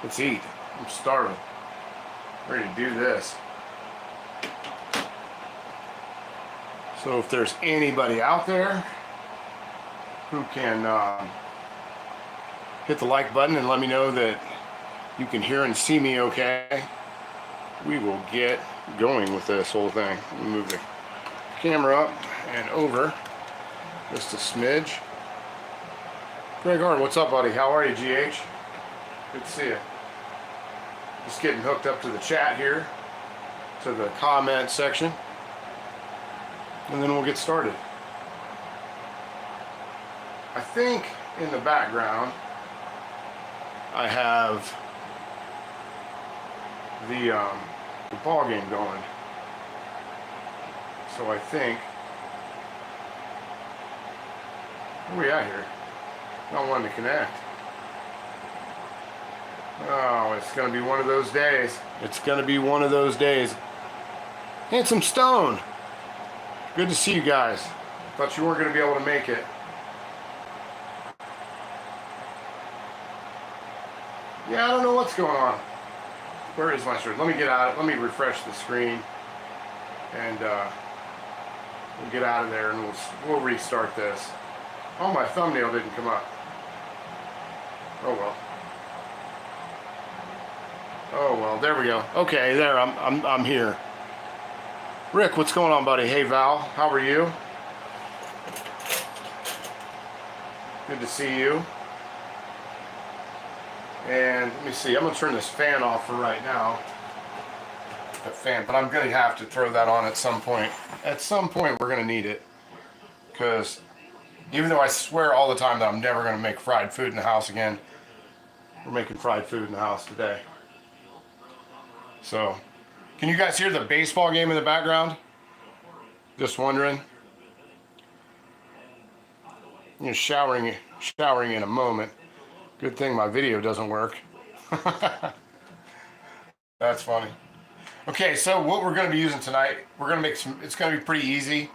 Let's eat. I'm starving. Ready to do this. So if there's anybody out there who can hit the like button and let me know that you can hear and see me okay, we will get going with this whole thing. Let me move the camera up and over just a smidge. Greg Hart, what's up, buddy? How are you, GH? Good to see you. Just getting hooked up to the chat here, to the comment section, and then we'll get started. I think in the background I have the ball game going. So I think, where are we at here? Not wanting to connect. Oh, it's going to be one of those days. It's going to be one of those days. Handsome Stone. Good to see you guys. Thought you weren't going to be able to make it. Yeah, I don't know what's going on. Where is my shirt? Let me get out of it. Let me refresh the screen. And we'll get out of there and we'll restart this. Oh, my thumbnail didn't come up. Oh well. Oh well, there we go. Okay, there, I'm here. Rick, what's going on, buddy? Hey Val, how are you? Good to see you. And let me see, I'm gonna turn this fan off for right now. The fan, but I'm gonna have to throw that on at some point. At some point we're gonna need it. Because even though I swear all the time that I'm never gonna make fried food in the house again, we're making fried food in the house today. So, can you guys hear the baseball game in the background? Just wondering. You're showering in a moment. Good thing my video doesn't work. That's funny. Okay, so what we're going to be using tonight, we're going to make some, it's going to be pretty easy.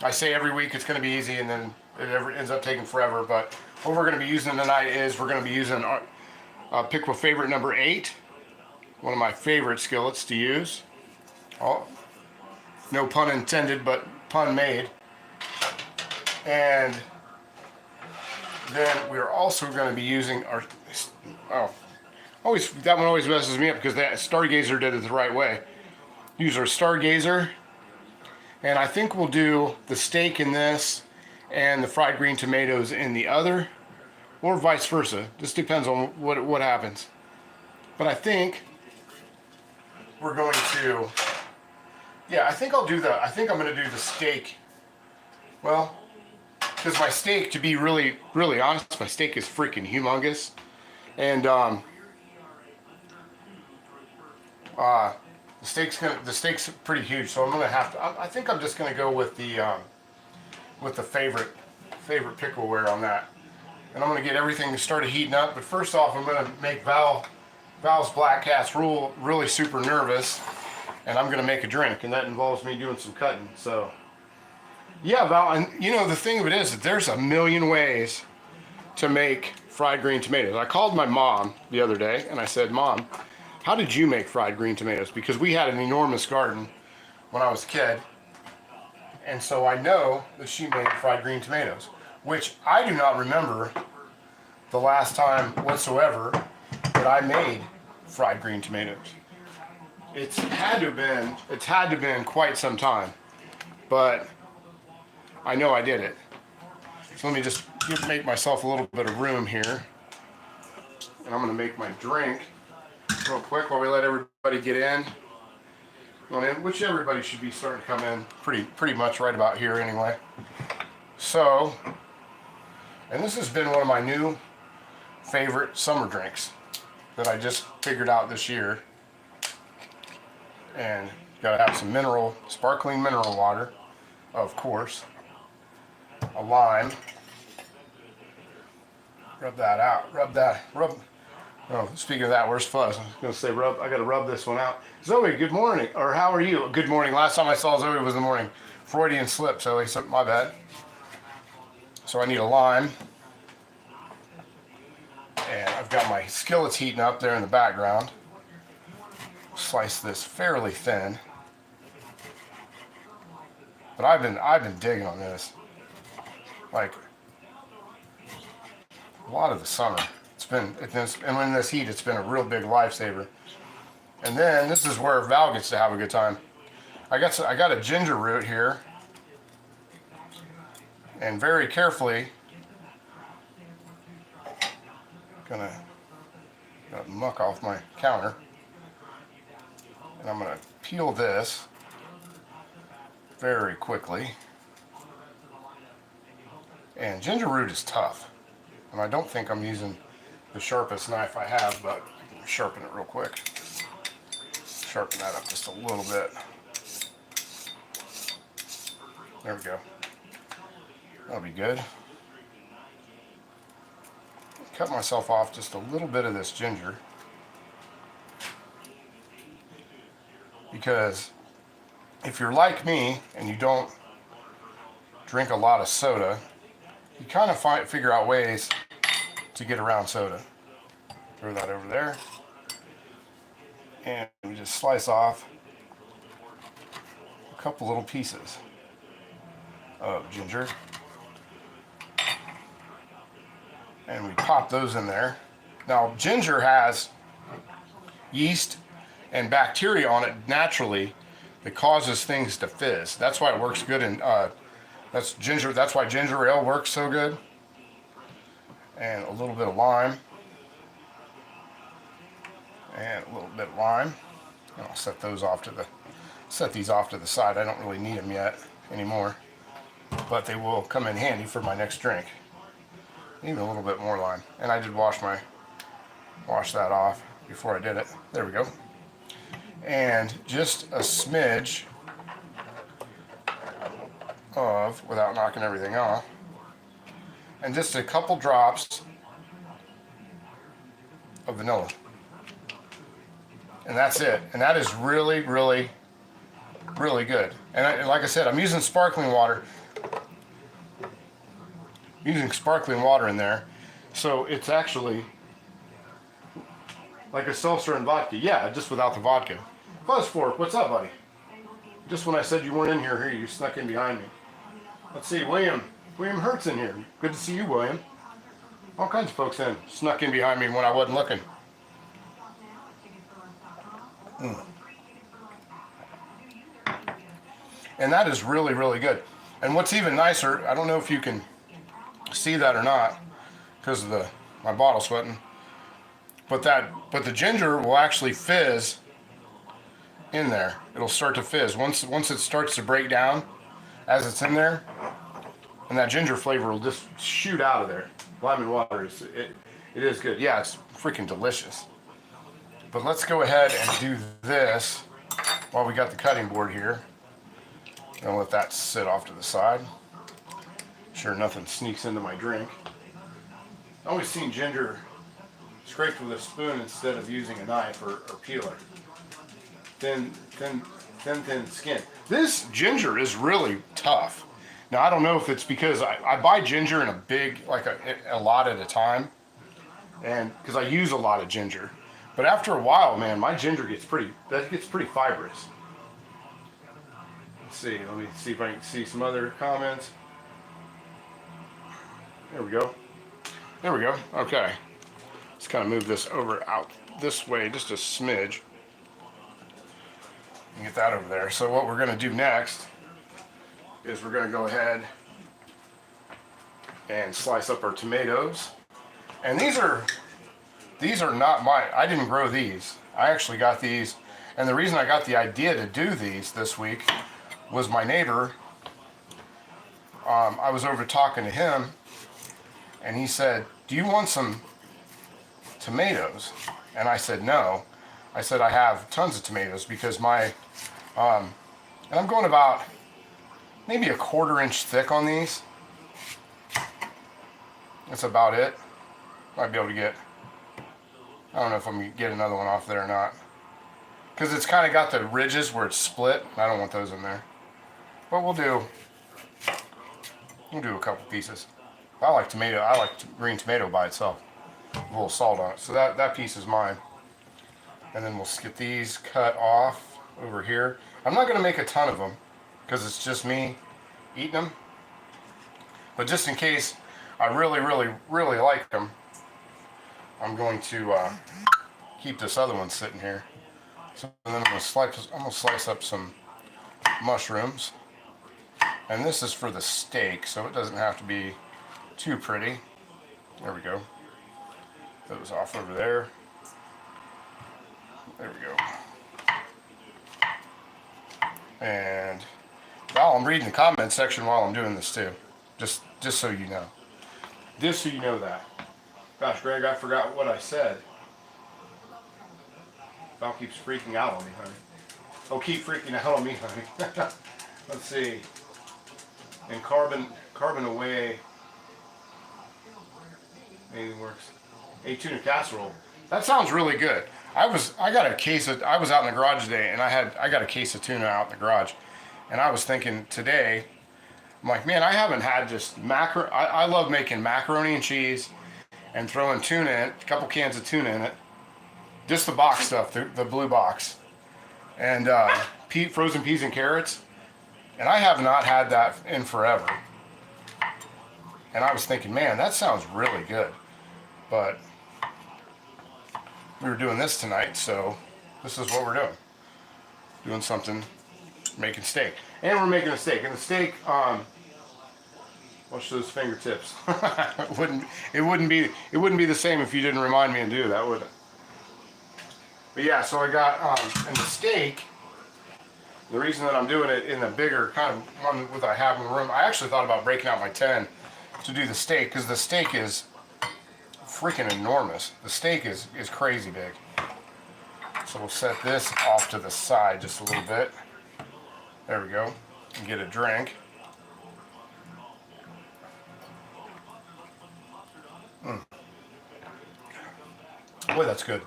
I say every week it's going to be easy and then it ends up taking forever, but what we're going to be using tonight is we're going to be using our Piqua favorite number 8. One of my favorite skillets to use. Oh, no pun intended, but pun made. And then we're also going to be using our, that one always messes me up because that Stargazer did it the right way. Use our Stargazer, and I think we'll do the steak in this and the fried green tomatoes in the other, or vice versa. Just depends on what happens. But I think we're going to, yeah, I think I'm going to do the steak. Well, because my steak, to be really, really honest, my steak is freaking humongous. And the steak's pretty huge, so I'm going to have to, I think I'm just going to go with the favorite Piqua on that. And I'm going to get everything started heating up, but first off, I'm going to make Val's Black Cat's really super nervous, and I'm gonna make a drink, and that involves me doing some cutting. So yeah, Val, and you know the thing of it is that there's a million ways to make fried green tomatoes. I called my mom the other day and I said, Mom, how did you make fried green tomatoes? Because we had an enormous garden when I was a kid, and so I know that she made fried green tomatoes, which I do not remember the last time whatsoever that I made fried green tomatoes. It's had to have been quite some time, but I know I did it. So let me just make myself a little bit of room here, and I'm going to make my drink real quick while we let everybody get in. Which everybody should be starting to come in pretty much right about here anyway. So, and this has been one of my new favorite summer drinks that I just figured out this year. And gotta have some sparkling mineral water, of course. A lime. Rub that out. Oh, speaking of that, where's Fuzz? I was gonna say I gotta rub this one out. Zoe, good morning. Or how are you? Good morning. Last time I saw Zoe was in the morning. Freudian slip, Zoe, so my bad. So I need a lime. And I've got my skillets heating up there in the background. Slice this fairly thin. But I've been digging on this. Like a lot of the summer. And in this heat, it's been a real big lifesaver. And then this is where Val gets to have a good time. I got a ginger root here, and very carefully, gonna muck off my counter, and I'm gonna peel this very quickly. And ginger root is tough, and I don't think I'm using the sharpest knife I have, but sharpen it real quick. Sharpen that up just a little bit. There we go. That'll be good. Cut myself off just a little bit of this ginger, because if you're like me and you don't drink a lot of soda, you kind of figure out ways to get around soda. Throw that over there. And we just slice off a couple little pieces of ginger. And we pop those in there. Now, ginger has yeast and bacteria on it naturally that causes things to fizz. That's why it works good in, that's why ginger ale works so good. And a little bit of lime. And a little bit of lime. And I'll set these off to the side. I don't really need them yet anymore, but they will come in handy for my next drink. Even a little bit more lime. And I did wash that off before I did it. There we go. And just a smidge of, without knocking everything off, and just a couple drops of vanilla. And that's it. And that is really, really, really good. And like I said, I'm using sparkling water. Using sparkling water in there. So it's actually like a seltzer and vodka. Yeah, just without the vodka. Fuzzfork, what's up, buddy? Just when I said you weren't in here, you snuck in behind me. Let's see, William Hurt's in here. Good to see you, William. All kinds of folks snuck in behind me when I wasn't looking. And that is really, really good. And what's even nicer, I don't know if you can see that or not because of my bottle sweating, but the ginger will actually fizz in there. It'll start to fizz once it starts to break down as it's in there, and that ginger flavor will just shoot out of there. Lime and water it is good. Yeah, it's freaking delicious. But let's go ahead and do this while we got the cutting board here. Gonna let that sit off to the side. Sure nothing sneaks into my drink. I always seen ginger scraped with a spoon instead of using a knife or peeler. Thin skin. This ginger is really tough. Now I don't know if it's because I buy ginger in a big, like a lot at a time, and because I use a lot of ginger. But after a while, man, my ginger gets pretty fibrous. Let's see, let me see if I can see some other comments. There we go. There we go. Okay. Let's kind of move this over out this way, just a smidge. And get that over there. So what we're going to do next is we're going to go ahead and slice up our tomatoes. And these are not I didn't grow these. I actually got these. And the reason I got the idea to do these this week was my neighbor. I was over talking to him, and he said, "Do you want some tomatoes?" And I said, "No." I said, "I have tons of tomatoes because and I'm going about maybe a 1/4 inch thick on these. That's about it. Might be able to get, I don't know if I'm going to get another one off there or not. Because it's kind of got the ridges where it's split. I don't want those in there. But we'll do a couple pieces. I like green tomato by itself. a little salt on it. So that piece is mine. And then we'll get these cut off over here. I'm not going to make a ton of them because it's just me eating them. But just in case I really, really, really like them, I'm going to keep this other one sitting here. So then I'm going to slice up some mushrooms. And this is for the steak, so it doesn't have to be too pretty. There we go. Those off over there. There we go. And now I'm reading the comment section while I'm doing this too. Just so you know. Just so you know that. Gosh, Greg, I forgot what I said. Val keeps freaking out on me, honey. Oh, keep freaking out on me, honey. Let's see. And carbon away. Anything works. A tuna casserole. That sounds really good. I was out in the garage today, and I got a case of tuna out in the garage, and I was thinking today, I'm like, man, I haven't had just macaroni. I love making macaroni and cheese, and throwing tuna in it, a couple cans of tuna in it, just the box stuff, the blue box, and frozen peas and carrots, and I have not had that in forever. And I was thinking, man, that sounds really good, but we were doing this tonight, so this is what we're doing. Doing something, making steak. And we're making a steak. And the steak, watch those fingertips. it wouldn't be the same if you didn't remind me to do that, would it? But yeah, so I got, and the steak, the reason that I'm doing it in the bigger kind of one that I have in the room, I actually thought about breaking out my 10 to do the steak, because the steak is freaking enormous. The steak is crazy big. So we'll set this off to the side just a little bit. There we go. And get a drink. Boy, that's good.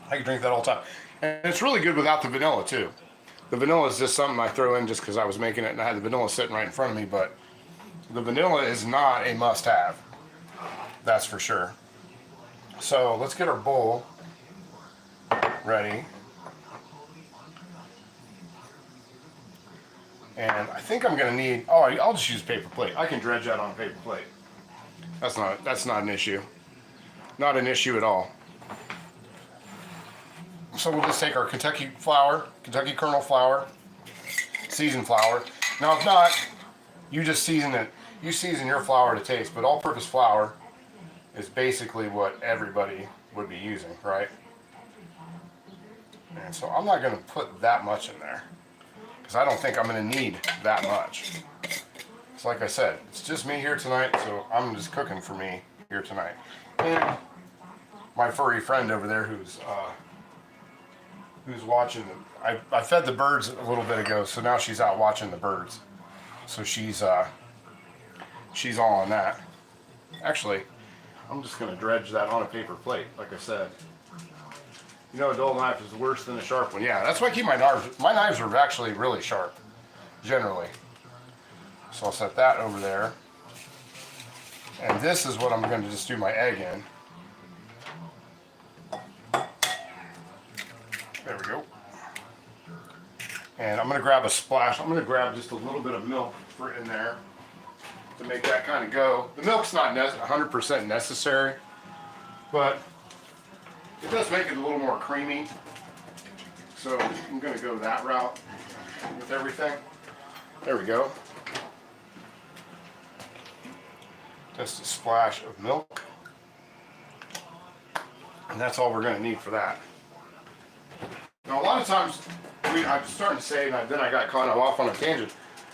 I can drink that all the time. And it's really good without the vanilla too. The vanilla is just something I throw in just because I was making it and I had the vanilla sitting right in front of me, but the vanilla is not a must-have. That's for sure. So let's get our bowl ready. And I think I'm going to need, I'll just use paper plate. I can dredge that on a paper plate. That's not an issue. Not an issue at all. So we'll just take our Kentucky kernel flour, seasoned flour. Now if not, you just season it. You season your flour to taste, but all-purpose flour is basically what everybody would be using, right? And so I'm not going to put that much in there because I don't think I'm going to need that much. It's like I said, it's just me here tonight, so I'm just cooking for me here tonight. And my furry friend over there who's watching. I fed the birds a little bit ago, so now she's out watching the birds. So she's all on that. Actually, I'm just going to dredge that on a paper plate, like I said. You know, a dull knife is worse than a sharp one. Yeah, that's why I keep my knives. My knives are actually really sharp, generally. So I'll set that over there. And this is what I'm going to just do my egg in. There we go. And I'm going to grab a splash. I'm going to grab just a little bit of milk for in there to make that kind of go. The milk's not 100% necessary, but it does make it a little more creamy. So I'm going to go that route with everything. There we go. Just a splash of milk. And that's all we're going to need for that. Now a lot of times, I'm starting to say, and then I got kind of off on a tangent.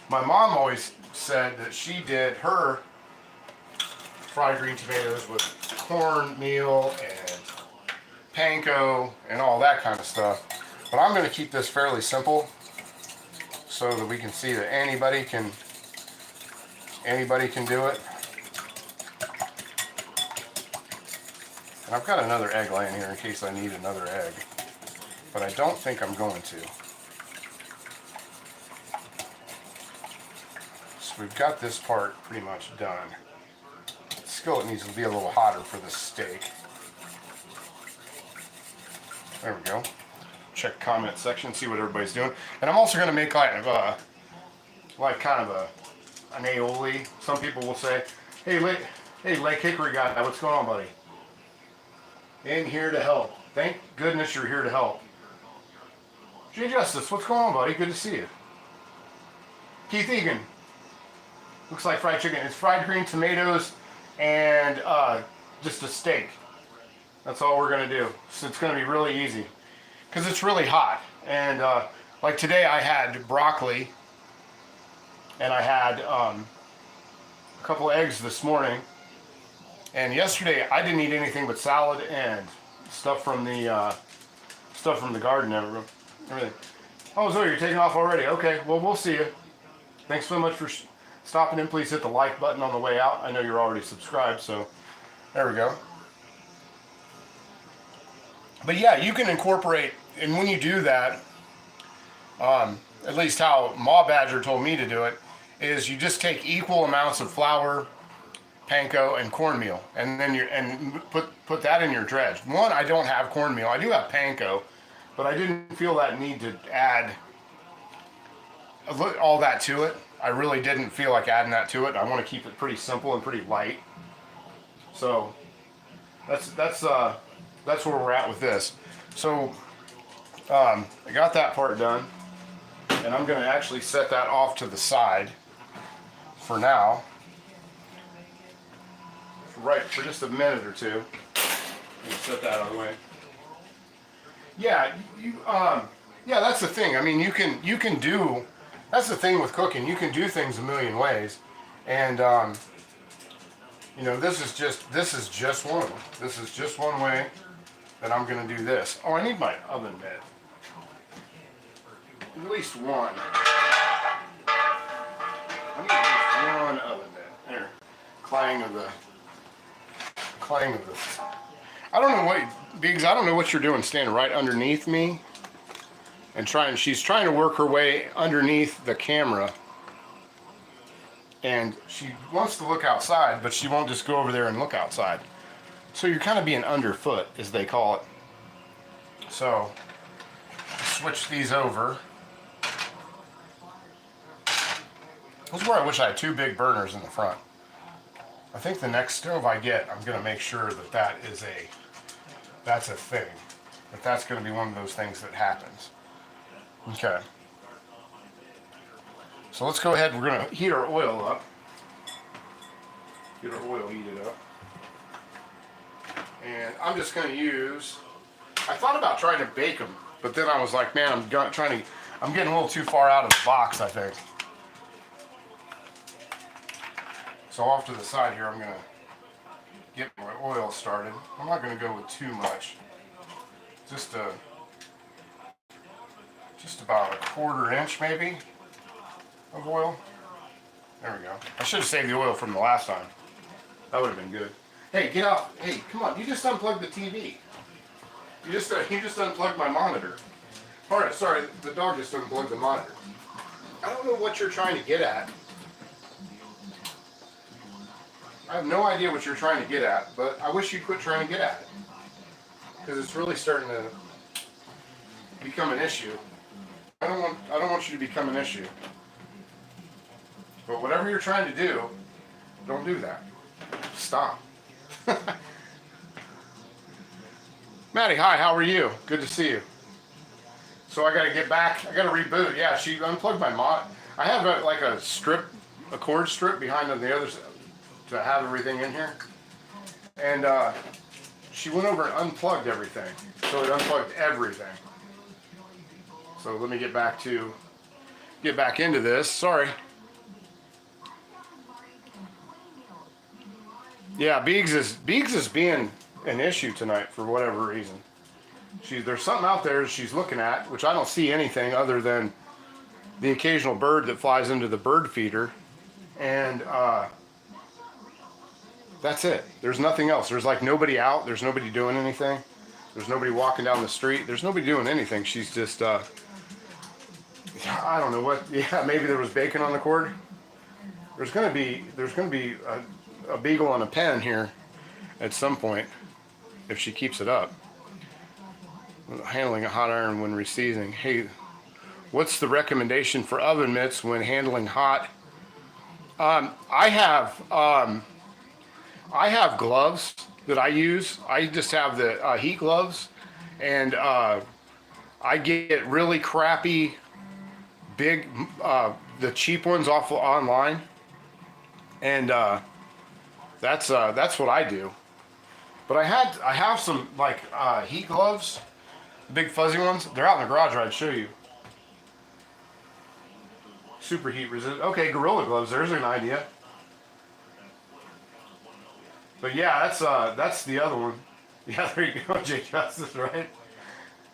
My mom always said that she did her fried green tomatoes with cornmeal and panko and all that kind of stuff. But I'm going to keep this fairly simple so that we can see that anybody can do it. And I've got another egg laying here in case I need another egg, but I don't think I'm going to. So we've got this part pretty much done. Let's skillet needs to be a little hotter for this steak. There we go. Check comment section, see what everybody's doing. And I'm also going to make kind of an aioli. Some people will say, hey, Lake Hickory guy, what's going on, buddy? In here to help. Thank goodness you're here to help. Jay Justice, what's going on, buddy? Good to see you. Keith Egan. Looks like fried chicken. It's fried green tomatoes and just a steak. That's all we're going to do. So it's going to be really easy. Because it's really hot. And like today I had broccoli. And I had a couple eggs this morning. And yesterday I didn't eat anything but salad and stuff from the garden. Everything. Oh, Zoe, you're taking off already. Okay, well, we'll see you. Thanks so much for stopping in. Please hit the like button on the way out. I know you're already subscribed, so there we go. But yeah, you can incorporate, and when you do that, at least how Ma Badger told me to do it, is you just take equal amounts of flour, panko, and cornmeal, and then put that in your dredge. One, I don't have cornmeal. I do have panko, but I didn't feel that need to add all that to it. I really didn't feel like adding that to it. I want to keep it pretty simple and pretty light. So that's where we're at with this. So I got that part done, and I'm going to actually set that off to the side for now. Right, for just a minute or two. Set that out of the way. Yeah, yeah, that's the thing. I mean, you can do. That's the thing with cooking. You can do things a million ways, and you know, this is just one of them. This is just one way that I'm going to do this. Oh, I need my oven mitt. At least one. I need at least one oven mitt. There, clang of the. I don't know what, Biggs, I don't know what you're doing standing right underneath me and she's trying to work her way underneath the camera, and she wants to look outside, but she won't just go over there and look outside. So you're kind of being underfoot, as they call it. So switch these over. This is where I wish I had two big burners in the front. I think the next stove I get, I'm going to make sure that that's a thing. That's going to be one of those things that happens. Okay. So let's go ahead. We're going to heat our oil up. Get our oil heated up. And I'm just going to use, I thought about trying to bake them, but then I was like, man, I'm getting a little too far out of the box, I think. So off to the side here, I'm going to get my oil started. I'm not going to go with too much. Just about a 1/4 inch maybe of oil. There we go. I should have saved the oil from the last time. That would have been good. Hey, get out. Hey, come on. You just unplugged the TV. You just unplugged my monitor. All right, sorry. The dog just unplugged the monitor. I don't know what you're trying to get at. I have no idea what you're trying to get at, but I wish you'd quit trying to get at it. Because it's really starting to become an issue. I don't want you to become an issue. But whatever you're trying to do, don't do that. Stop. Maddie, hi, how are you? Good to see you. So I gotta get back, I gotta reboot. Yeah, she unplugged my I have a cord strip behind on the other side to have everything in here. And she went over and unplugged everything. So it unplugged everything. So let me get back into this. Sorry. Yeah, Biggs is being an issue tonight for whatever reason. There's something out there she's looking at, which I don't see anything other than the occasional bird that flies into the bird feeder, and that's it. There's nothing else. There's like nobody out. There's nobody doing anything. There's nobody walking down the street. There's nobody doing anything. She's just I don't know what. Yeah, maybe there was bacon on the cord. There's gonna be a beagle and a pen here at some point if she keeps it up. Handling a hot iron when reseasoning. Hey, what's the recommendation for oven mitts when handling hot? I have gloves that I use. I just have the heat gloves, and I get really crappy, big, the cheap ones off online, and that's what I do. But I have some like heat gloves, big fuzzy ones. They're out in the garage. I'd show you. Super heat resistant. Okay, Gorilla Gloves. There's an idea. But yeah, that's the other one. Yeah, there you go, Jay Justice. Right.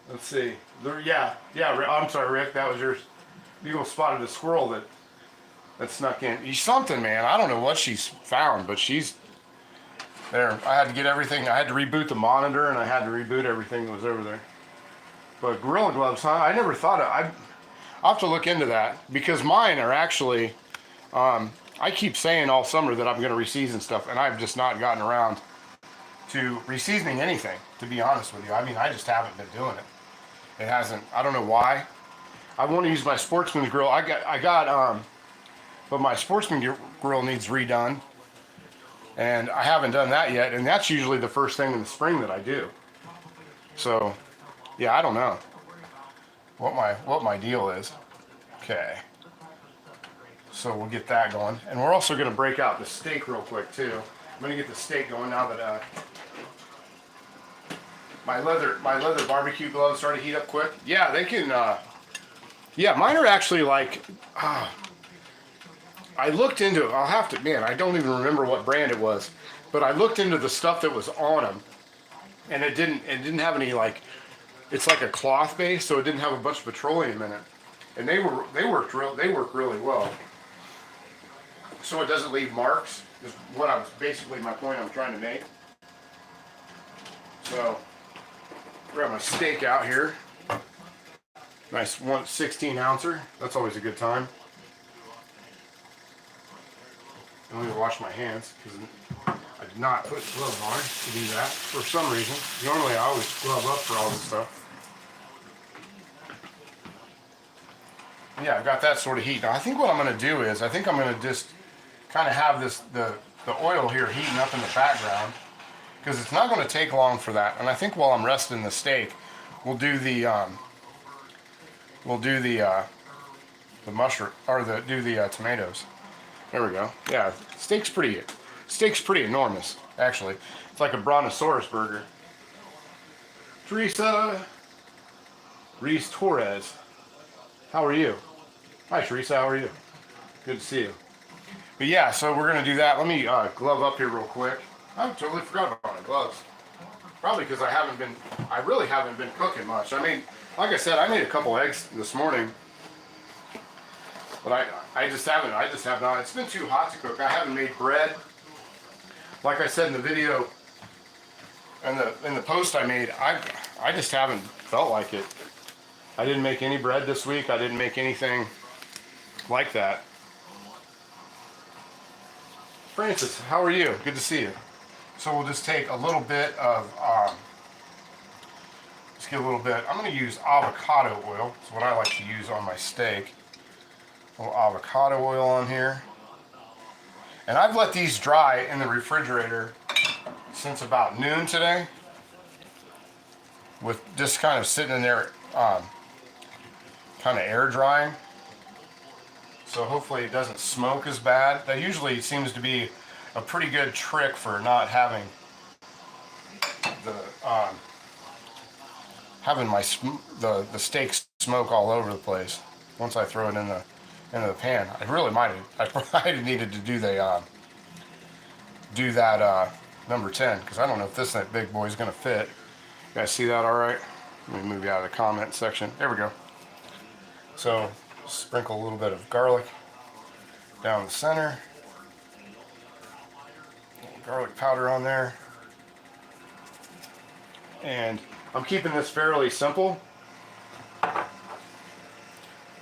Let's see. Yeah. I'm sorry, Rick. That was yours. You spotted a squirrel that snuck in. She's something, man. I don't know what she's found, but she's there. I had to get everything. I had to reboot the monitor, and I had to reboot everything that was over there. But Gorilla Gloves, huh? I never thought of. I'll have to look into that because mine are actually. I keep saying all summer that I'm going to reseason stuff, and I've just not gotten around to reseasoning anything. To be honest with you, I mean, I just haven't been doing it. It hasn't. I don't know why. I want to use my Sportsman's grill. But my Sportsman grill needs redone, and I haven't done that yet. And that's usually the first thing in the spring that I do. So, yeah, I don't know what my deal is. Okay. So we'll get that going, and we're also going to break out the steak real quick too. I'm going to get the steak going now that my leather barbecue gloves start to heat up quick. Yeah, they can. Yeah, mine are actually like. I looked into it. I'll have to. Man, I don't even remember what brand it was, but I looked into the stuff that was on them, and it didn't have any like. It's like a cloth base, so it didn't have a bunch of petroleum in it, and they work really well. So it doesn't leave marks. Is what I was basically my point I'm trying to make. So grab my steak out here. Nice 16 ouncer. That's always a good time. I'm going to wash my hands because I did not put gloves on to do that for some reason. Normally I always glove up for all this stuff. Yeah, I've got that sort of heat. Now I think what I'm going to do is I'm going to just kind of have the oil here heating up in the background because it's not going to take long for that. And I think while I'm resting the steak, we'll do the mushroom or the tomatoes. There we go. Yeah, steak's pretty enormous actually. It's like a brontosaurus burger. Teresa Reese Torres, how are you? Hi Teresa, how are you? Good to see you. But yeah, so we're gonna do that. Let me glove up here real quick. I totally forgot about my gloves. Probably because I really haven't been cooking much. I mean, like I said, I made a couple eggs this morning, but I just have not. It's been too hot to cook. I haven't made bread. Like I said in the video, in the post I made, I just haven't felt like it. I didn't make any bread this week. I didn't make anything like that. Francis, how are you? Good to see you. So we'll just take a little bit of, I'm going to use avocado oil. It's what I like to use on my steak. A little avocado oil on here. And I've let these dry in the refrigerator since about noon today. With just kind of sitting in there, kind of air drying. So hopefully it doesn't smoke as bad. That usually seems to be a pretty good trick for not having the steak smoke all over the place. Once I throw it into the pan, I probably needed to do that number 10 because I don't know if that big boy is gonna fit. You guys see that all right? Let me move you out of the comment section. There we go. So sprinkle a little bit of garlic down the center. Garlic powder on there. And I'm keeping this fairly simple.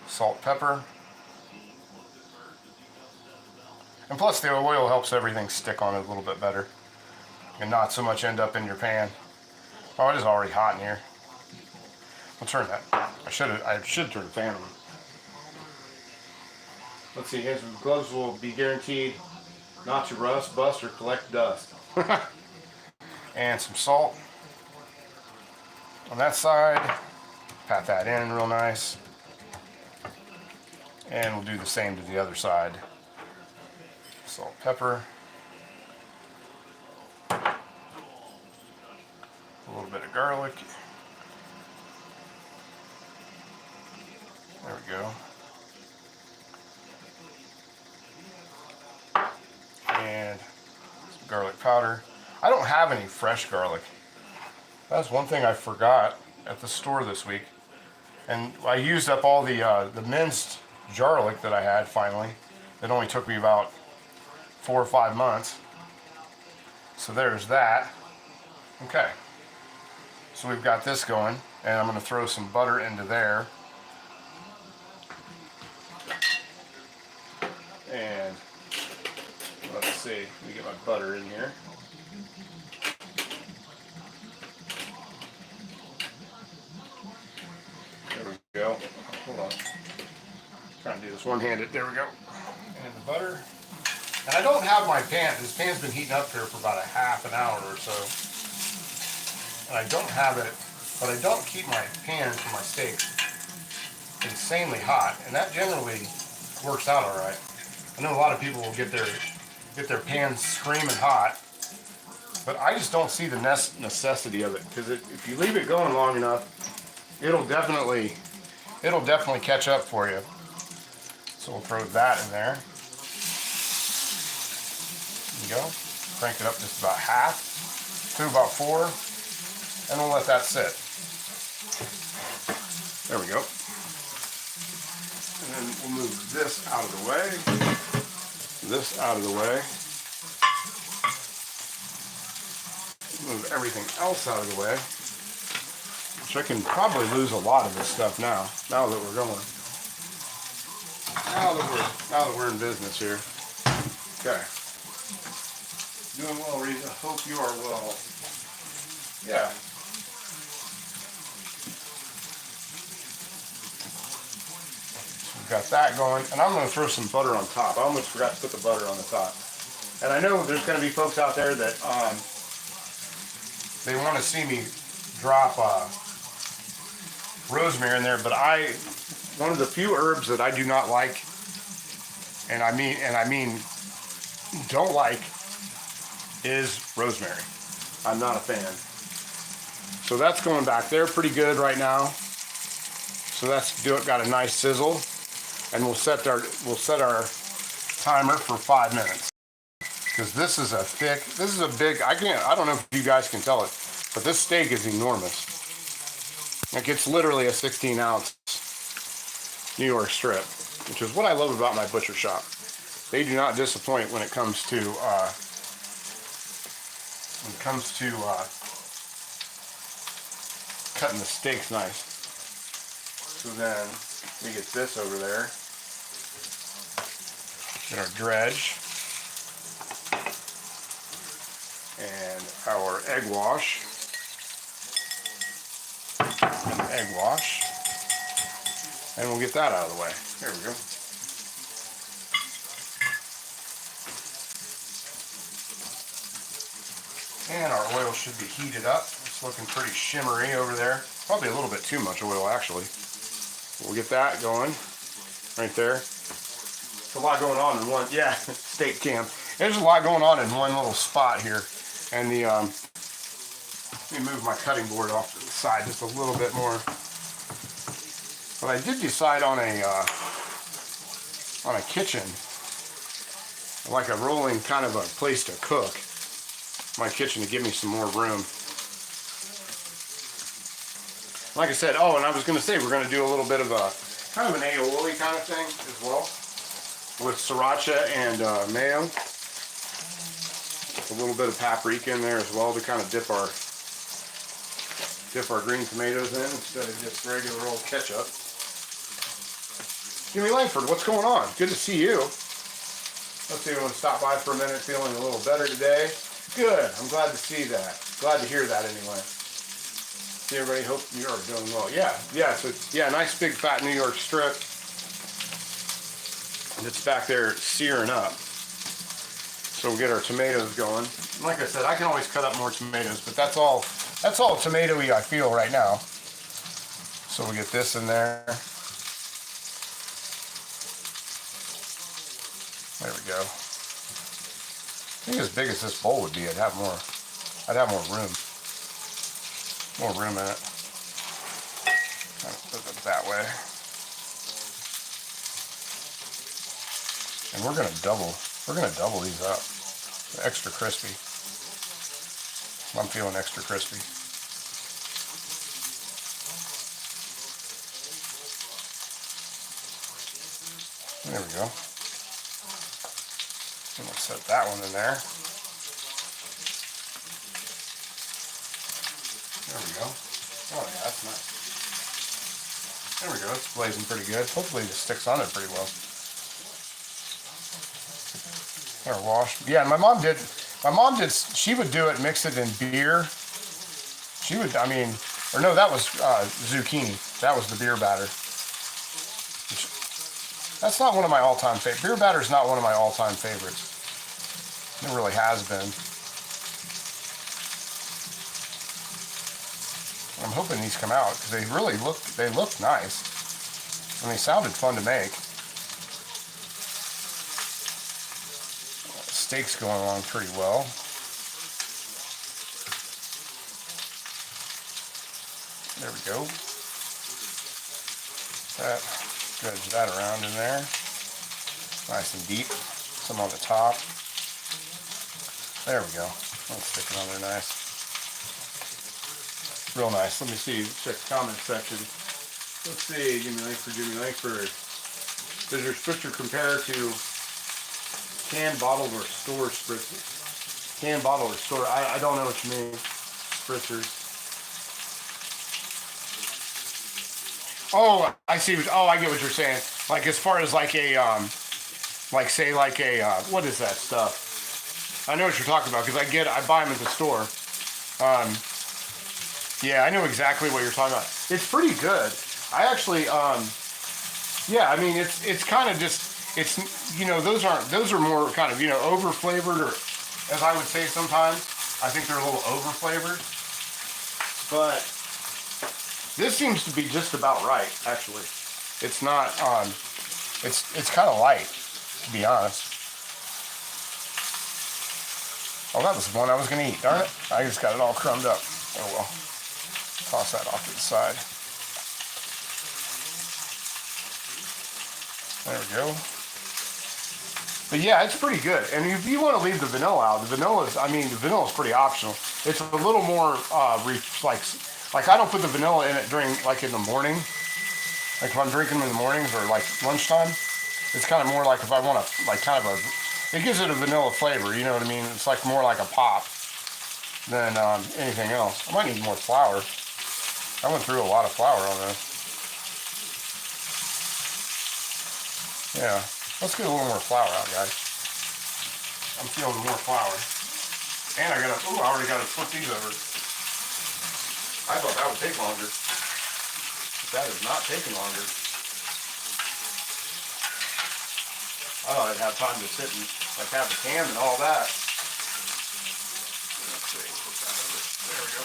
Salt, pepper. And plus the oil helps everything stick on it a little bit better and not so much end up in your pan. Oh, it is already hot in here. I'll turn that. I should turn the fan on. Let's see, his gloves will be guaranteed not to rust, bust, or collect dust. And some salt on that side. Pat that in real nice. And we'll do the same to the other side. Salt, pepper. A little bit of garlic. There we go. And some garlic powder. I don't have any fresh garlic. That's one thing I forgot at the store this week. And I used up all the minced garlic that I had finally. It only took me about 4 or 5 months. So there's that. Okay. So we've got this going, and I'm going to throw some butter into there. And let's see, let me get my butter in here. There we go. Hold on. Trying to do this one-handed. There we go. And the butter. And I don't have my pan. This pan's been heating up here for about a half an hour or so. And I don't have it, but I don't keep my pan for my steaks insanely hot. And that generally works out all right. I know a lot of people will get their pans screaming hot, but I just don't see the necessity of it, because if you leave it going long enough, it'll definitely catch up for you. So we'll throw that in there. There you go. Crank it up just about half to about 4, and we'll let that sit. There we go. And then we'll move this out of the way. This out of the way. Move everything else out of the way. Which I can probably lose a lot of this stuff now that we're going. Now that we're in business here. Okay. Doing well, Reese. I hope you are well. Yeah. Got that going, and I'm going to throw some butter on top. I almost forgot to put the butter on the top. And I know there's going to be folks out there that they want to see me drop rosemary in there, but one of the few herbs that I do not like, and I mean don't like, is rosemary. I'm not a fan. So that's going back there pretty good right now. So that's got a nice sizzle. And we'll set our timer for 5 minutes, because this is a big. I don't know if you guys can tell it, but this steak is enormous. Like, it's literally a 16-ounce New York strip, which is what I love about my butcher shop. They do not disappoint when it comes to cutting the steaks nice. So then we get this over there. Get our dredge and our egg wash. And we'll get that out of the way. There we go. And our oil should be heated up. It's looking pretty shimmery over there. Probably a little bit too much oil, actually. We'll get that going right there. There's a lot going on in one, yeah, steak cam. There's a lot going on in one little spot here. And let me move my cutting board off to the side just a little bit more. But I did decide on a kitchen, like a rolling kind of a place to cook. My kitchen to give me some more room. Like I said, oh, and I was going to say we're going to do a little bit of a kind of an aioli kind of thing as well, with sriracha and mayo. A little bit of paprika in there as well to kind of dip our green tomatoes in instead of just regular old ketchup. Jimmy Langford, what's going on? Good to see you. Let's see, I want to stop by for a minute, feeling a little better today. Good, I'm glad to see that. Glad to hear that anyway. See everybody, hope you are doing well. Yeah, so yeah, nice big fat New York strip. And it's back there searing up. So we'll get our tomatoes going. And like I said, I can always cut up more tomatoes, but that's all tomatoey I feel right now. So we'll get this in there. There we go. I think as big as this bowl would be, I'd have more room. More room in it. Put it that way. And we're gonna double these up. They're extra crispy. I'm feeling extra crispy. There we go. And we'll set that one in there. There we go. Oh yeah, that's nice. There we go. It's blazing pretty good. Hopefully this sticks on it pretty well. Or wash. Yeah, my mom did. She would do it, mix it in beer. She would. I mean, or no, that was zucchini. That was the beer batter. That's not one of my all-time favorites. Beer batter is not one of my all-time favorites. It really has been. I'm hoping these come out because they look nice. And they sounded fun to make. Steak's going along pretty well. There we go. That spreads that around in there. Nice and deep. Some on the top. There we go. Let's stick it on there nice. Real nice. Let me see. Check the comment section. Let's see. Jimmy Langford. Does your spritzer compare to canned, bottled, or store spritzers? Canned, bottled, or store? I don't know what you mean. Spritzers. Oh, I see. I get what you're saying. Like as far as like a, what is that stuff? I know what you're talking about because I buy them at the store. Yeah, I know exactly what you're talking about. It's pretty good. I actually, yeah, I mean, it's kind of just, it's, those are more kind of, over flavored, or as I would say sometimes, I think they're a little over flavored. But this seems to be just about right, actually. It's not, it's kind of light, to be honest. Oh, that was the one I was going to eat, darn it. I just got it all crumbed up. Oh well. Toss that off to the side. There we go. But yeah, it's pretty good. And if you want to leave the vanilla out, the vanilla is pretty optional. It's a little more, like I don't put the vanilla in it during, like in the morning. Like if I'm drinking them in the mornings or like lunchtime. It's kind of more like if I want to, like kind of it gives it a vanilla flavor, you know what I mean? It's like more like a pop than anything else. I might need more flour. I went through a lot of flour on this. Yeah, let's get a little more flour out, guys. I'm feeling more flour. And I already got to flip these over. I thought that would take longer. But that is not taking longer. I thought I'd have time to sit and like have the cam and all that. Let's see, put that over. There we go.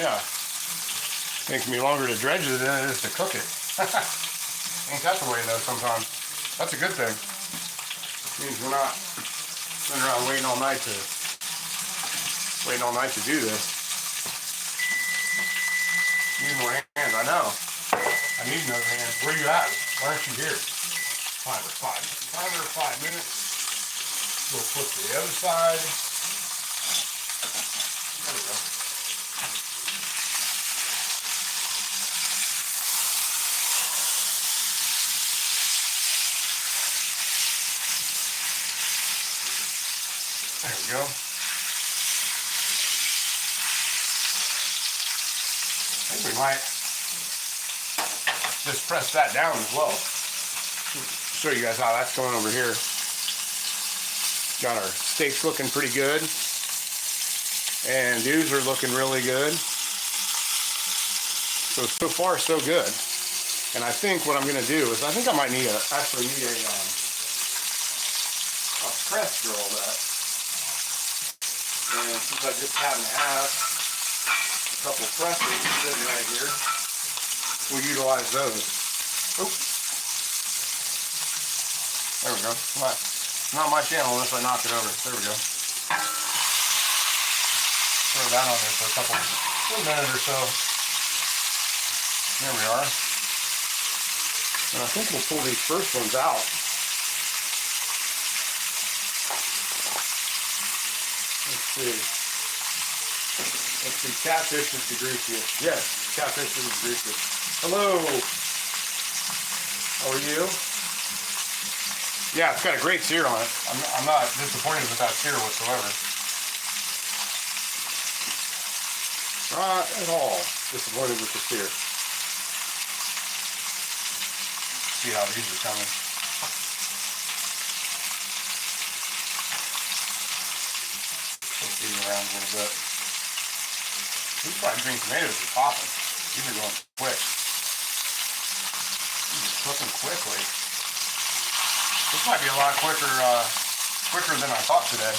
Yeah. Takes me longer to dredge it than it is to cook it. Ain't that the way though sometimes? That's a good thing. Means we're not sitting around waiting all night to do this. Need more hands, I know. I need another hand. Where are you at? Why aren't you here? 5 or 5 minutes. We'll flip to the other side. There we go. There we go. I think we might just press that down as well. show you guys how that's going over here. Got our steaks looking pretty good. And these are looking really good. So far so good. And I think what I'm going to do is, I think I might need actually need a press for all that. And since I just happen to have a couple presses sitting right here, we'll utilize those. Oop. There we go. Not my channel unless I knock it over. There we go. Throw that on there for a minute or so. There we are. And I think we'll pull these first ones out. Let's see. Catfish is the greasiest. Yes, catfish is the greasiest. Hello. How are you? Yeah, it's got a great sear on it. I'm not disappointed with that sear whatsoever. Not at all disappointed with the sear. See how these are coming. Let's see around a little bit. These fried green tomatoes are popping. These are going quick. These are cooking quickly. This might be a lot quicker than I thought today.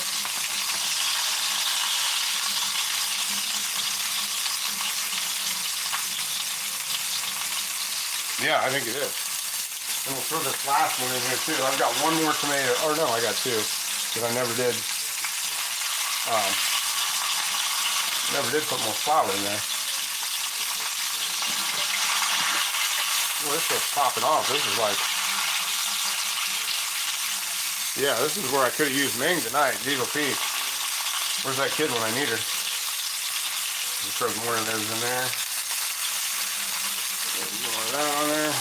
Yeah, I think it is. And we'll throw this last one in here too. I've got one more tomato. Or no, I got two. Because I never did put more flour in there. Well, this was popping off. This is like, yeah, this is where I could have used Ming tonight. Diva P. Where's that kid when I need her? We'll throw more of those in there. More of that on there.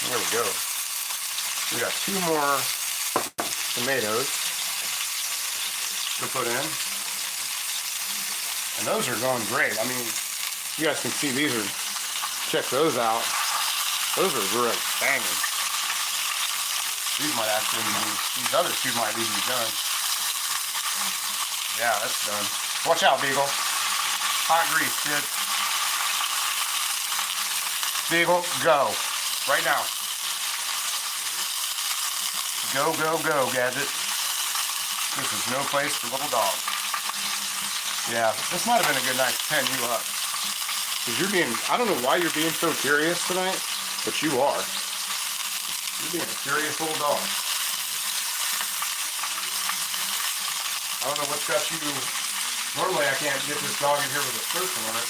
There we go. We got two more tomatoes to put in. And those are going great. I mean, you guys can see these are, check those out. Those are really banging. These might actually be, these other two might even be done. Yeah, that's done. Watch out, Beagle. Hot grease, kid. Beagle, go. Right now. Go, go, go, Gadget. This is no place for little dogs. Yeah, this might have been a good night to pen you up. Because you're being, I don't know why you're being so curious tonight, but you are. You're being a curious little dog. I don't know what's got you. Normally I can't get this dog in here with a search warrant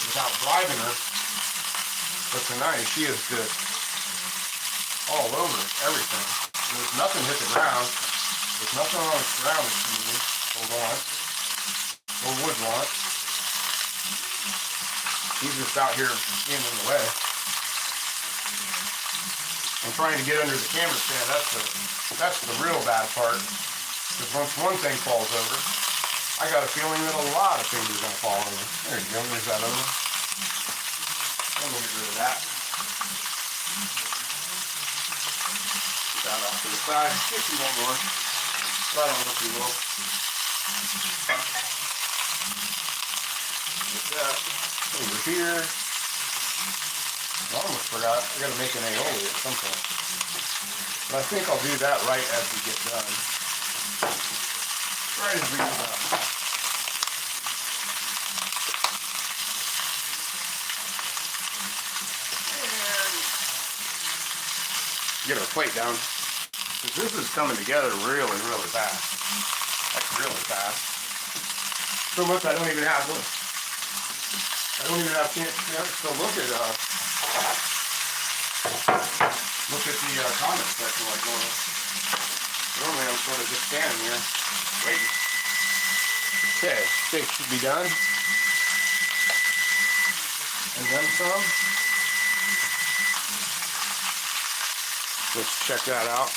without driving her. But tonight she is just all over everything. There's nothing hit the ground. There's nothing on the ground that she needs or wants or would want. He's just out here being in the way. I'm trying to get under the camera stand. That's the real bad part. Because once one thing falls over, I got a feeling that a lot of things are going to fall over. There you go. There's that over. I'm going to get rid of that. Get that off to the side. If you want more. But I don't know if you will. Get that over here. I almost forgot. I got to make an aioli at some point. But I think I'll do that right as we get done. Right as we get done. Get our plate down. Because this is coming together really, really fast. Like really fast. So much I don't even have a chance to look at the comment section like normal. Normally I'm sort of just standing here waiting. Okay, steak should be done. And then some. Let's check that out.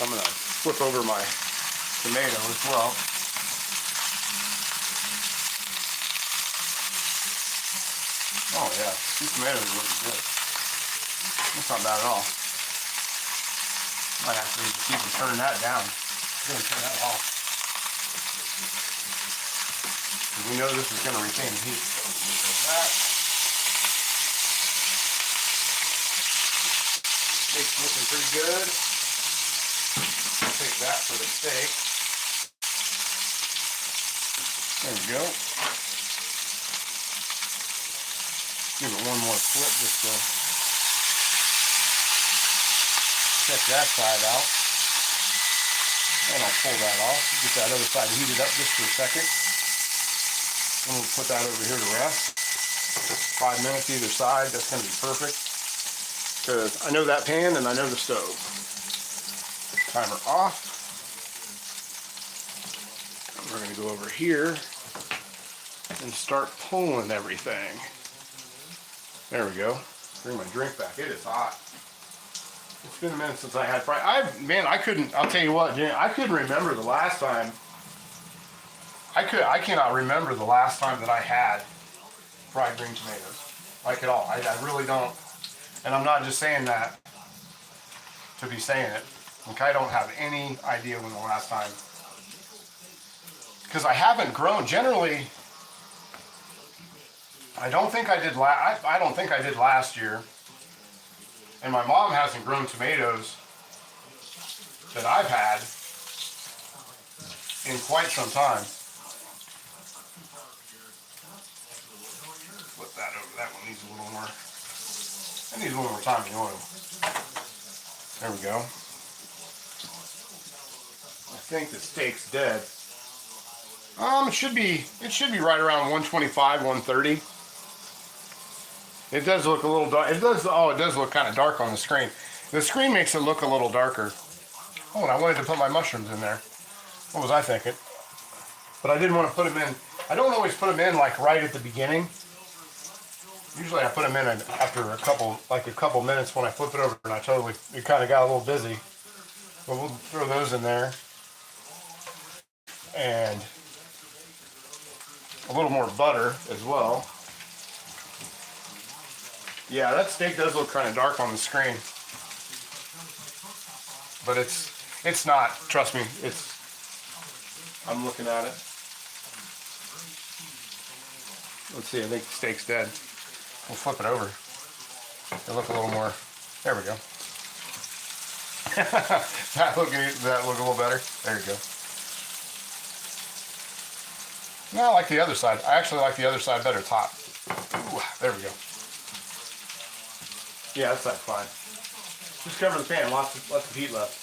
I'm going to flip over my tomato as well. Oh yeah, these tomatoes are looking good. That's not bad at all. Might have to just even turn that down. I'm gonna turn that off. We know this is gonna retain heat. So that steak's looking pretty good. I'll take that for the steak. There we go. Give it one more flip just to check that side out. And I'll pull that off. Get that other side heated up just for a second. And we'll put that over here to rest. 5 minutes either side. That's going to be perfect. Because I know that pan and I know the stove. Timer off. We're going to go over here and start pulling everything. There we go. Bring my drink back. It is hot. It's been a minute since I had fried. I'll tell you what, I couldn't remember the last time. I cannot remember the last time that I had fried green tomatoes. Like at all. I really don't. And I'm not just saying that to be saying it. Like I don't have any idea when the last time. Because I haven't grown. Generally, I don't think I did last year. And my mom hasn't grown tomatoes that I've had in quite some time. Flip that over. That one needs a little more. That needs a little more time in the oil. There we go. I think the steak's dead. It should be right around 125, 130. It does look a little dark. It does look kind of dark on the screen. The screen makes it look a little darker. Oh, and I wanted to put my mushrooms in there. What was I thinking? But I didn't want to put them in. I don't always put them in like right at the beginning. Usually I put them in after a couple minutes when I flip it over, and it kind of got a little busy. But we'll throw those in there. And a little more butter as well. Yeah, that steak does look kind of dark on the screen. But it's not, trust me, I'm looking at it. Let's see, I think the steak's dead. We'll flip it over. It'll look a little more, there we go. that look a little better. There you go. No, I like the other side. I actually like the other side better. It's hot. Ooh, there we go. Yeah, that side's fine. Just cover the pan. Lots of heat left.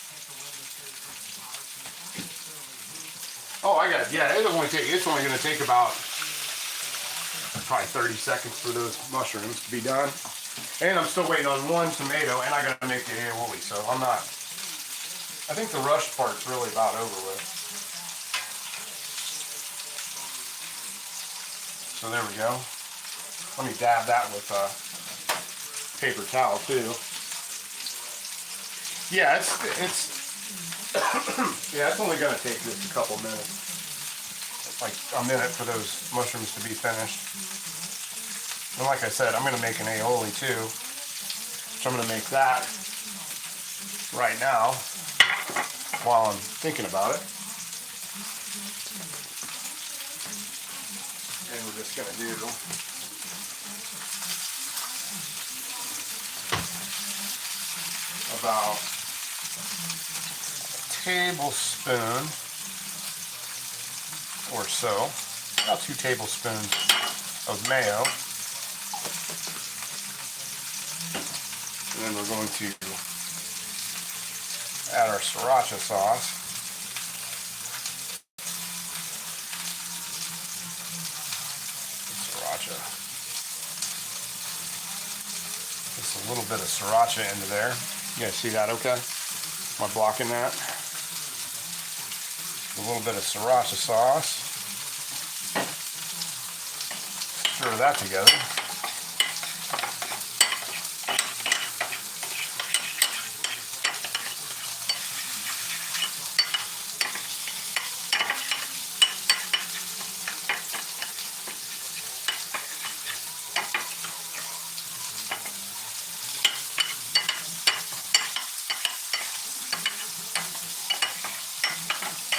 Oh, I got it. Yeah, it's only going to take about probably 30 seconds for those mushrooms to be done. And I'm still waiting on one tomato, and I got to make the aioli. So I think the rush part's really about over with. So there we go. Let me dab that with paper towel too. Yeah, it's yeah, it's only gonna take just a couple minutes. Like a minute for those mushrooms to be finished. And like I said, I'm gonna make an aioli too. So I'm gonna make that right now while I'm thinking about it. And we're just gonna do about a tablespoon or so, about 2 tablespoons of mayo. And then we're going to add our sriracha sauce. Just a little bit of sriracha into there. You guys see that okay? Am I blocking that? A little bit of sriracha sauce. Stir that together.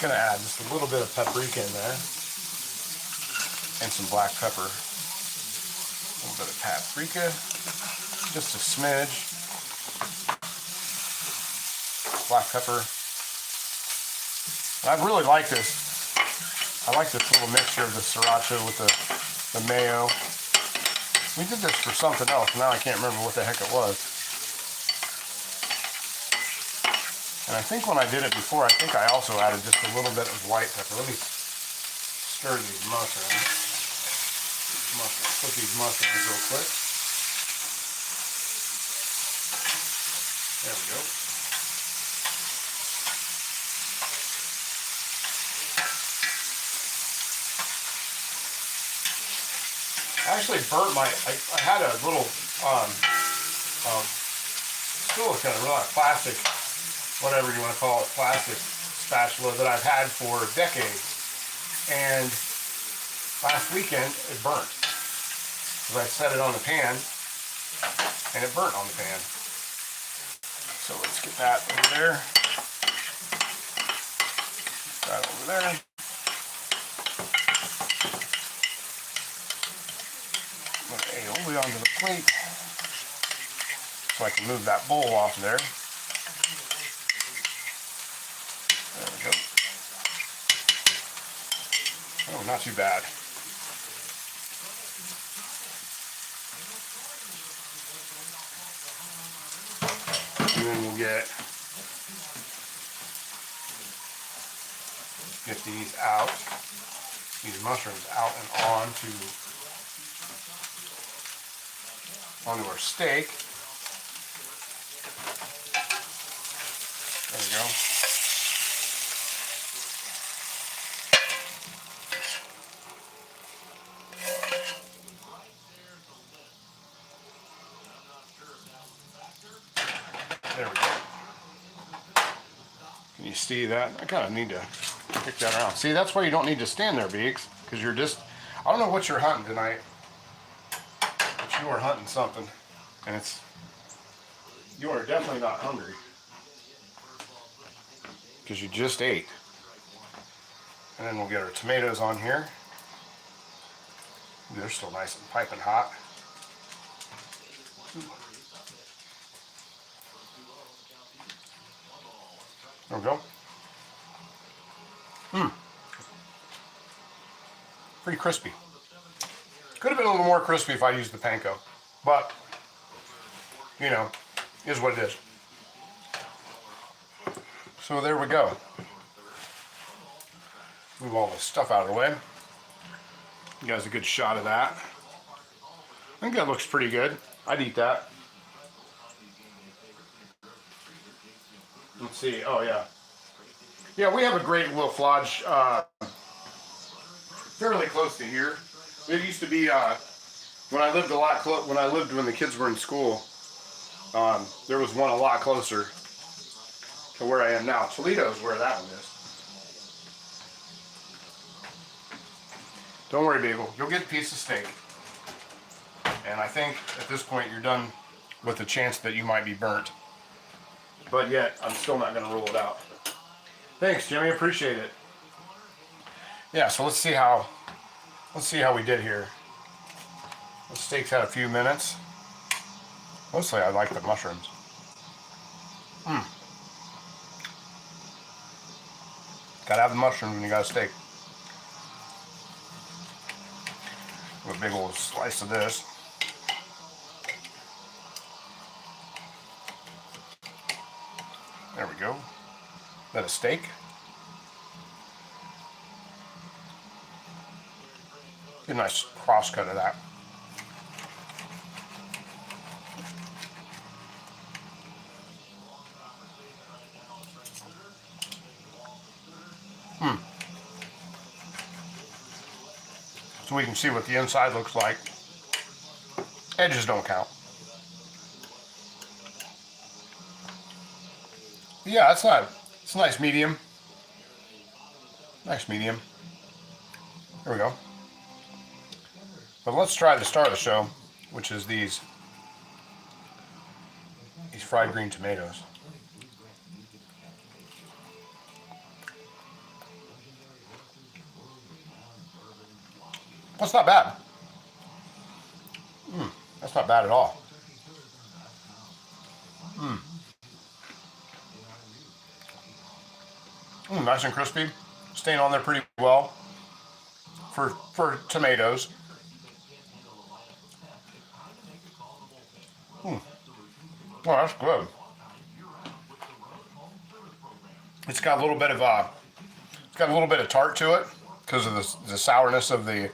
Gonna add just a little bit of paprika in there and some black pepper. A little bit of paprika, just a smidge. Black pepper. And I really like this. I like this little mixture of the sriracha with the mayo. We did this for something else. Now I can't remember what the heck it was. And I think when I did it before, I think I also added just a little bit of white pepper. Let me stir these mushrooms. Put these mushrooms real quick. There we go. I actually burnt my, I had a little silicone, plastic, whatever you want to call it, plastic spatula that I've had for decades. And last weekend it burnt. Because I set it on the pan and it burnt on the pan. So let's get that over there. That over there. Put aioli onto the plate so I can move that bowl off there. There we go. Oh, not too bad. And then we'll get these out, these mushrooms out and onto our steak. There we go. There we go. Can you see that? I kind of need to pick that around. See, that's why you don't need to stand there, Beaks, because you're just, I don't know what you're hunting tonight, but you are hunting something, and you are definitely not hungry, because you just ate. And then we'll get our tomatoes on here. They're still nice and piping hot. There we go. Pretty crispy. Could have been a little more crispy if I used the panko, but you know, is what it is. So there we go. Move all the stuff out of the way. You guys a good shot of that. I think that looks pretty good. I'd eat that. Let's see. Oh yeah. Yeah, we have a great wolf lodge fairly close to here. It used to be when I lived when the kids were in school. There was one a lot closer to where I am now. Toledo is where that one is. Don't worry, Bagel. You'll get a piece of steak. And I think at this point you're done with the chance that you might be burnt. But yet, I'm still not going to rule it out. Thanks, Jimmy. Appreciate it. Yeah, so let's see how we did here. The steak's had a few minutes. Mostly I like the mushrooms. Gotta have the mushrooms when you got a steak. A big old slice of this. There we go. Is that a steak? Get a nice cross cut of that. So we can see what the inside looks like. Edges don't count. Yeah, it's a nice medium. Nice medium. There we go. But let's try the star of the show, which is these fried green tomatoes. That's not bad. That's not bad at all. Nice and crispy. Staying on there pretty well for tomatoes. Oh, that's good. It's got a little bit of tart to it because of the sourness of the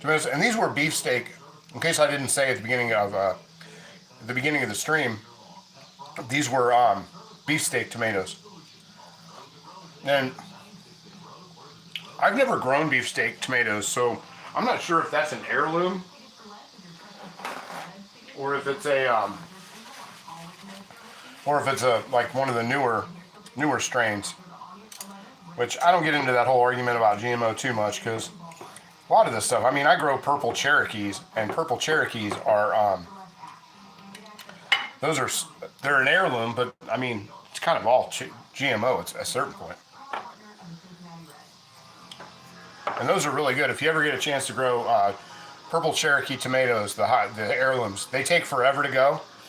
tomatoes. And these were beefsteak. In case I didn't say at the beginning of the stream, these were beefsteak tomatoes. And I've never grown beefsteak tomatoes, so I'm not sure if that's an heirloom or if it's a like one of the newer strains. Which I don't get into that whole argument about GMO too much because a lot of this stuff. I mean, I grow purple Cherokees, and purple Cherokees are they're an heirloom, but I mean it's kind of all GMO at a certain point. And those are really good. If you ever get a chance to grow purple Cherokee tomatoes, the heirlooms, they take forever to go.